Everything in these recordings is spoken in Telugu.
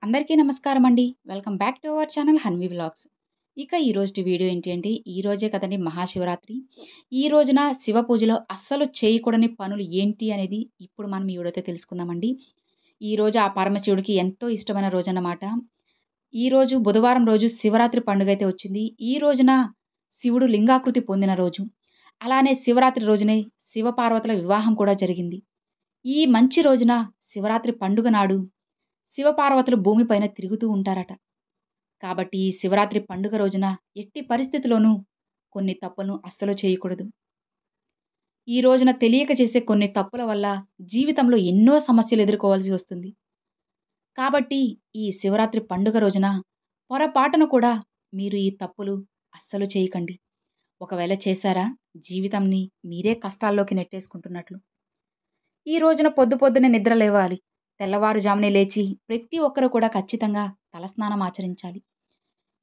అందరికీ నమస్కారం అండి. Welcome back to our channel Hanvi vlogs. ఇక ఈ రోజుటి వీడియో ఏంటి అంటే, ఈ రోజే కదండీ మహాశివరాత్రి. ఈ రోజున శివ పూజలో అస్సలు చేయకూడని పనులు ఏంటి అనేది ఇప్పుడు మనం ఈ వీడియోతో తెలుసుకుందామండి. ఈరోజు ఆ పరమశివుడికి ఎంతో ఇష్టమైన రోజన్నమాట. ఈరోజు బుధవారం రోజు శివరాత్రి పండుగైతే వచ్చింది. ఈ రోజున శివుడు లింగాకృతి పొందిన రోజు. అలానే శివరాత్రి రోజునే శివపార్వతుల వివాహం కూడా జరిగింది. ఈ మంచి రోజున శివరాత్రి పండుగ నాడు శివపార్వతులు భూమిపైన తిరుగుతూ ఉంటారట. కాబట్టి ఈ శివరాత్రి పండుగ రోజున ఎట్టి పరిస్థితిలోనూ కొన్ని తప్పులను అస్సలు చేయకూడదు. ఈ రోజున తెలియక చేసే కొన్ని తప్పుల వల్ల జీవితంలో ఎన్నో సమస్యలు ఎదుర్కోవాల్సి వస్తుంది. కాబట్టి ఈ శివరాత్రి పండుగ రోజున పొరపాటున కూడా మీరు ఈ తప్పులు అస్సలు చేయకండి. ఒకవేళ చేశారా, జీవితంని మీరే కష్టాల్లోకి నెట్టేసుకుంటున్నట్లు. ఈ రోజున పొద్దున్నే నిద్ర లేవాలి. తెల్లవారుజామునే లేచి ప్రతి ఒక్కరు కూడా ఖచ్చితంగా తలస్నానం ఆచరించాలి.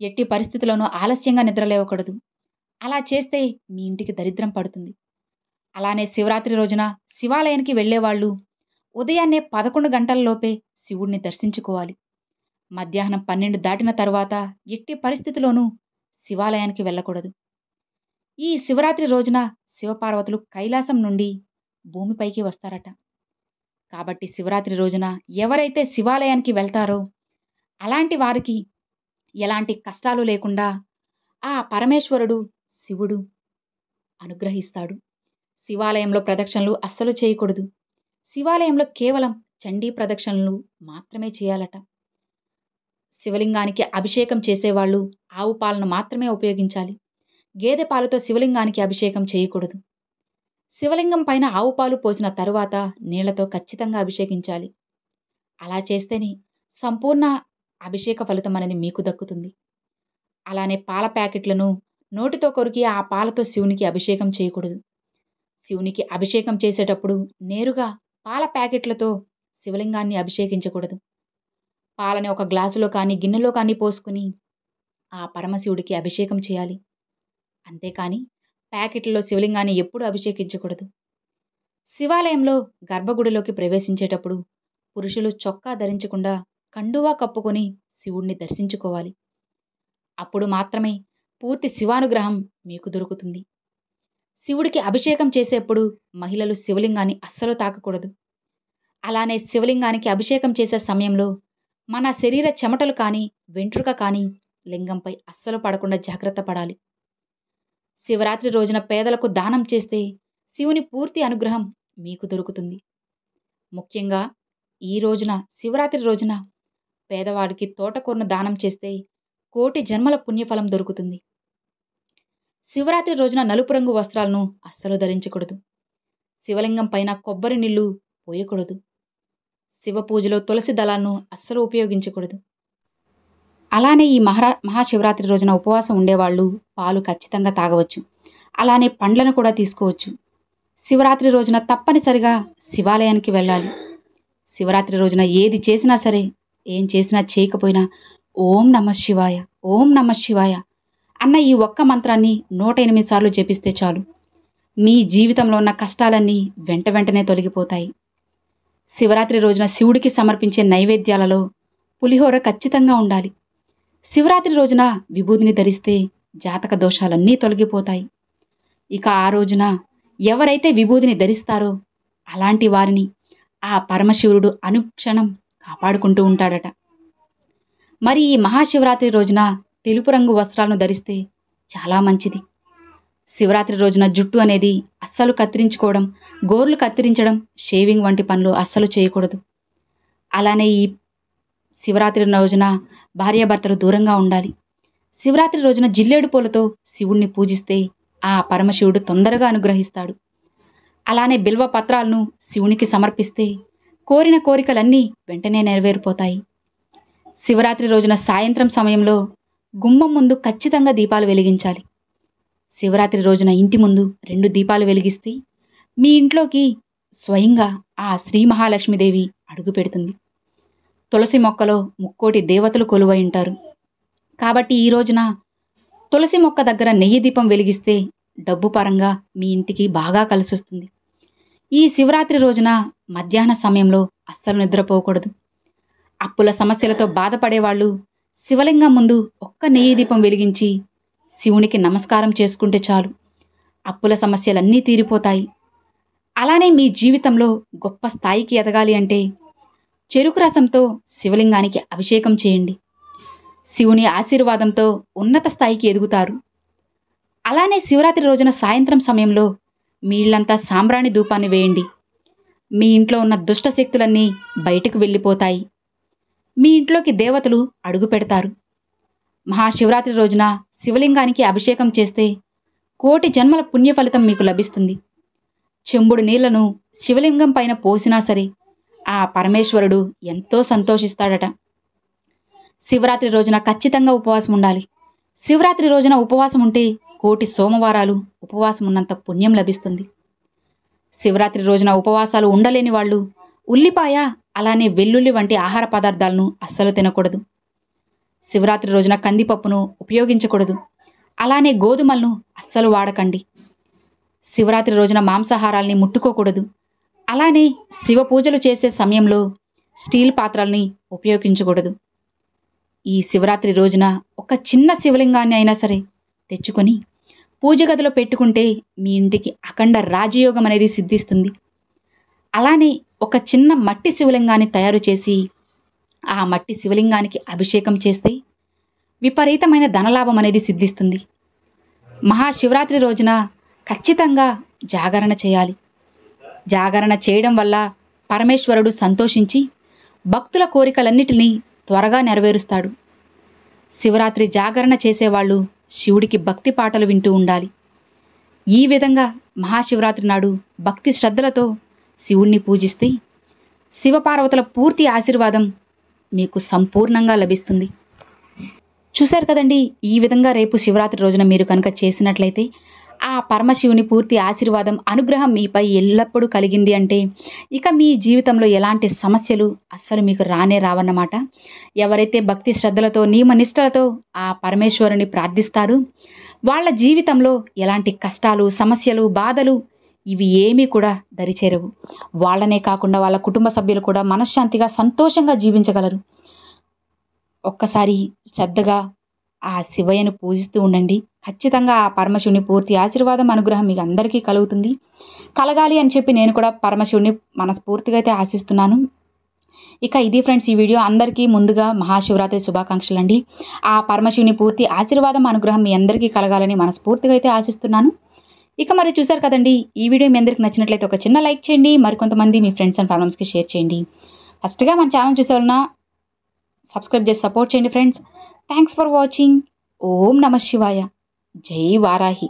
ఎట్టి పరిస్థితుల్లోనూ ఆలస్యంగా నిద్ర లేవకూడదు. అలా చేస్తే మీ ఇంటికి దరిద్రం పడుతుంది. అలానే శివరాత్రి రోజున శివాలయానికి వెళ్ళేవాళ్ళు ఉదయాన్నే 11 గంటల లోపే శివుడిని దర్శించుకోవాలి. మధ్యాహ్నం 12 దాటిన తర్వాత ఎట్టి పరిస్థితిలోనూ శివాలయానికి వెళ్ళకూడదు. ఈ శివరాత్రి రోజున శివపార్వతులు కైలాసం నుండి భూమిపైకి వస్తారట. కాబట్టి శివరాత్రి రోజున ఎవరైతే శివాలయానికి వెళ్తారో అలాంటి వారికి ఎలాంటి కష్టాలు లేకుండా ఆ పరమేశ్వరుడు శివుడు అనుగ్రహిస్తాడు. శివాలయంలో ప్రదక్షిణలు అస్సలు చేయకూడదు. శివాలయంలో కేవలం చండీ ప్రదక్షిణలు మాత్రమే చేయాలట. శివలింగానికి అభిషేకం చేసేవాళ్ళు ఆవు పాలను మాత్రమే ఉపయోగించాలి. గేదె పాలతో శివలింగానికి అభిషేకం చేయకూడదు. శివలింగం పైన ఆవు పాలు పోసిన తరువాత నీళ్లతో ఖచ్చితంగా అభిషేకించాలి. అలా చేస్తేనే సంపూర్ణ అభిషేక ఫలితం అనేది మీకు దక్కుతుంది. అలానే పాల ప్యాకెట్లను నోటితో కొరికి ఆ పాలతో శివునికి అభిషేకం చేయకూడదు. శివునికి అభిషేకం చేసేటప్పుడు నేరుగా పాల ప్యాకెట్లతో శివలింగాన్ని అభిషేకించకూడదు. పాలని ఒక గ్లాసులో కానీ గిన్నెలో కానీ పోసుకుని ఆ పరమశివుడికి అభిషేకం చేయాలి. అంతేకాని ప్యాకెట్లలో శివలింగాన్ని ఎప్పుడూ అభిషేకించకూడదు. శివాలయంలో గర్భగుడిలోకి ప్రవేశించేటప్పుడు పురుషులు చొక్కా ధరించకుండా కండువా కప్పుకొని శివుణ్ణి దర్శించుకోవాలి. అప్పుడు మాత్రమే పూర్తి శివానుగ్రహం మీకు దొరుకుతుంది. శివుడికి అభిషేకం చేసేప్పుడు మహిళలు శివలింగాన్ని అస్సలు తాకకూడదు. అలానే శివలింగానికి అభిషేకం చేసే సమయంలో మన శరీర చెమటలు కానీ వెంట్రుక కానీ లింగంపై అస్సలు పడకుండా జాగ్రత్త పడాలి. శివరాత్రి రోజున పేదలకు దానం చేస్తే శివుని పూర్తి అనుగ్రహం మీకు దొరుకుతుంది. ముఖ్యంగా ఈ రోజున శివరాత్రి రోజున పేదవాడికి తోటకూరను దానం చేస్తే కోటి జన్మల పుణ్యఫలం దొరుకుతుంది. శివరాత్రి రోజున నలుపు రంగు వస్త్రాలను అస్సలు ధరించకూడదు. శివలింగం పైన కొబ్బరి నీళ్లు పోయకూడదు. శివ పూజలో తులసి దళాలను అస్సలు ఉపయోగించకూడదు. అలానే ఈ మహాశివరాత్రి రోజున ఉపవాసం ఉండేవాళ్ళు పాలు ఖచ్చితంగా తాగవచ్చు. అలానే పండ్లను కూడా తీసుకోవచ్చు. శివరాత్రి రోజున తప్పనిసరిగా శివాలయానికి వెళ్ళాలి. శివరాత్రి రోజున ఏది చేసినా సరే, ఏం చేసినా చేయకపోయినా ఓం నమః శివాయ, ఓం నమః శివాయ అన్న ఈ ఒక్క మంత్రాన్ని 108 సార్లు జపిస్తే చాలు. మీ జీవితంలో ఉన్న కష్టాలన్నీ వెంటనే తొలగిపోతాయి. శివరాత్రి రోజున శివుడికి సమర్పించే నైవేద్యాలలో పులిహోర ఖచ్చితంగా ఉండాలి. శివరాత్రి రోజున విభూదిని ధరిస్తే జాతక దోషాలన్నీ తొలగిపోతాయి. ఇక ఆ రోజున ఎవరైతే విభూదిని ధరిస్తారో అలాంటి వారిని ఆ పరమశివుడు అనుక్షణం కాపాడుకుంటూ ఉంటాడట. మరి ఈ మహాశివరాత్రి రోజున తెలుపు రంగు వస్త్రాలను ధరిస్తే చాలా మంచిది. శివరాత్రి రోజున జుట్టు అనేది అస్సలు కత్తిరించుకోవడం, గోర్లు కత్తిరించడం, షేవింగ్ వంటి పనులు అస్సలు చేయకూడదు. అలానే ఈ శివరాత్రి రోజున భార్యాభర్తలు దూరంగా ఉండాలి. శివరాత్రి రోజున జిల్లేడు పూలతో శివుణ్ణి పూజిస్తే ఆ పరమశివుడు తొందరగా అనుగ్రహిస్తాడు. అలానే బిల్వ పత్రాలను శివునికి సమర్పిస్తే కోరిన కోరికలన్నీ వెంటనే నెరవేరిపోతాయి. శివరాత్రి రోజున సాయంత్రం సమయంలో గుమ్మం ముందు ఖచ్చితంగా దీపాలు వెలిగించాలి. శివరాత్రి రోజున ఇంటి ముందు 2 దీపాలు వెలిగిస్తే మీ ఇంట్లోకి స్వయంగా ఆ శ్రీ మహాలక్ష్మీదేవి అడుగు పెడుతుంది. తులసి మొక్కలో ముక్కోటి దేవతలు కొలువై ఉంటారు. కాబట్టి ఈ రోజున తులసి మొక్క దగ్గర నెయ్యి దీపం వెలిగిస్తే డబ్బు పరంగా మీ ఇంటికి బాగా కలిసొస్తుంది. ఈ శివరాత్రి రోజున మధ్యాహ్న సమయంలో అస్సలు నిద్రపోకూడదు. అప్పుల సమస్యలతో బాధపడేవాళ్ళు శివలింగం ముందు ఒక్క నెయ్యి దీపం వెలిగించి శివునికి నమస్కారం చేసుకుంటే చాలు, అప్పుల సమస్యలన్నీ తీరిపోతాయి. అలానే మీ జీవితంలో గొప్ప స్థాయికి ఎదగాలి అంటే చెరుకు రసంతో శివలింగానికి అభిషేకం చేయండి. శివుని ఆశీర్వాదంతో ఉన్నత స్థాయికి ఎదుగుతారు. అలానే శివరాత్రి రోజున సాయంత్రం సమయంలో మీ ఇళ్లంతా సాంబ్రాణి ధూపాన్ని వేయండి. మీ ఇంట్లో ఉన్న దుష్ట శక్తులన్నీ బయటకు వెళ్ళిపోతాయి. మీ ఇంట్లోకి దేవతలు అడుగు పెడతారు. మహాశివరాత్రి రోజున శివలింగానికి అభిషేకం చేస్తే కోటి జన్మల పుణ్య ఫలితం మీకు లభిస్తుంది. చెంబుడు నీళ్లను శివలింగం పైన పోసినా సరే ఆ పరమేశ్వరుడు ఎంతో సంతోషిస్తాడట. శివరాత్రి రోజున ఖచ్చితంగా ఉపవాసం ఉండాలి. శివరాత్రి రోజున ఉపవాసం ఉంటే కోటి సోమవారాలు ఉపవాసం ఉన్నంత పుణ్యం లభిస్తుంది. శివరాత్రి రోజున ఉపవాసాలు ఉండలేని వాళ్ళు ఉల్లిపాయ అలానే వెల్లుల్లి వంటి ఆహార పదార్థాలను అస్సలు తినకూడదు. శివరాత్రి రోజున కందిపప్పును ఉపయోగించకూడదు. అలానే గోధుమలను అస్సలు వాడకండి. శివరాత్రి రోజున మాంసాహారాల్ని ముట్టుకోకూడదు. అలానే శివ పూజలు చేసే సమయంలో స్టీల్ పాత్రల్ని ఉపయోగించకూడదు. ఈ శివరాత్రి రోజున ఒక చిన్న శివలింగాన్ని అయినా సరే తెచ్చుకొని పూజ గదిలో పెట్టుకుంటే మీ ఇంటికి అఖండ రాజయోగం అనేది సిద్ధిస్తుంది. అలానే ఒక చిన్న మట్టి శివలింగాన్ని తయారు చేసి ఆ మట్టి శివలింగానికి అభిషేకం చేస్తే విపరీతమైన ధనలాభం అనేది సిద్ధిస్తుంది. మహాశివరాత్రి రోజున ఖచ్చితంగా జాగరణ చేయాలి. జాగరణ చేయడం వల్ల పరమేశ్వరుడు సంతోషించి భక్తుల కోరికలన్నిటినీ త్వరగా నెరవేరుస్తాడు. శివరాత్రి జాగరణ చేసేవాళ్ళు శివుడికి భక్తి పాటలు వింటూ ఉండాలి. ఈ విధంగా మహాశివరాత్రి నాడు భక్తి శ్రద్ధలతో శివుణ్ణి పూజిస్తే శివపార్వతుల పూర్తి ఆశీర్వాదం మీకు సంపూర్ణంగా లభిస్తుంది. చూశారు కదండి, ఈ విధంగా రేపు శివరాత్రి రోజున మీరు కనుక చేసినట్లయితే ఆ పరమశివుని పూర్తి ఆశీర్వాదం అనుగ్రహం మీపై ఎల్లప్పుడూ కలిగింది అంటే ఇక మీ జీవితంలో ఎలాంటి సమస్యలు అస్సలు మీకు రానే రావన్నమాట. ఎవరైతే భక్తి శ్రద్ధలతో నియమనిష్టలతో ఆ పరమేశ్వరుని ప్రార్థిస్తారో వాళ్ళ జీవితంలో ఎలాంటి కష్టాలు, సమస్యలు, బాధలు ఇవి ఏమీ కూడా దరిచేరవు. వాళ్ళనే కాకుండా వాళ్ళ కుటుంబ సభ్యులు కూడా మనశ్శాంతిగా సంతోషంగా జీవించగలరు. ఒక్కసారి శ్రద్ధగా ఆ శివయ్యను పూజిస్తూ ఉండండి. ఖచ్చితంగా ఆ పరమశివుని పూర్తి ఆశీర్వాదం, అనుగ్రహం మీకు అందరికీ కలుగుతుంది. కలగాలి అని చెప్పి నేను కూడా పరమశివుని మనస్ఫూర్తిగా అయితే ఆశిస్తున్నాను. ఇక ఇది ఫ్రెండ్స్ ఈ వీడియో. అందరికీ ముందుగా మహాశివరాత్రి శుభాకాంక్షలు అండి. ఆ పరమశివుని పూర్తి ఆశీర్వాదం, అనుగ్రహం మీ అందరికీ కలగాలని మనస్ఫూర్తిగా అయితే ఆశిస్తున్నాను. ఇక మరి చూశారు కదండి, ఈ వీడియో మీ అందరికి నచ్చినట్లయితే ఒక చిన్న లైక్ చేయండి. మరికొంతమంది మీ ఫ్రెండ్స్ అండ్ ఫ్యామిలీస్కి షేర్ చేయండి. ఫస్ట్గా మన ఛానల్ చూసేవాళ్ళ సబ్స్క్రైబ్ చేసి సపోర్ట్ చేయండి ఫ్రెండ్స్. Thanks for watching. ఓం నమ శివాయ. జై వారాహి.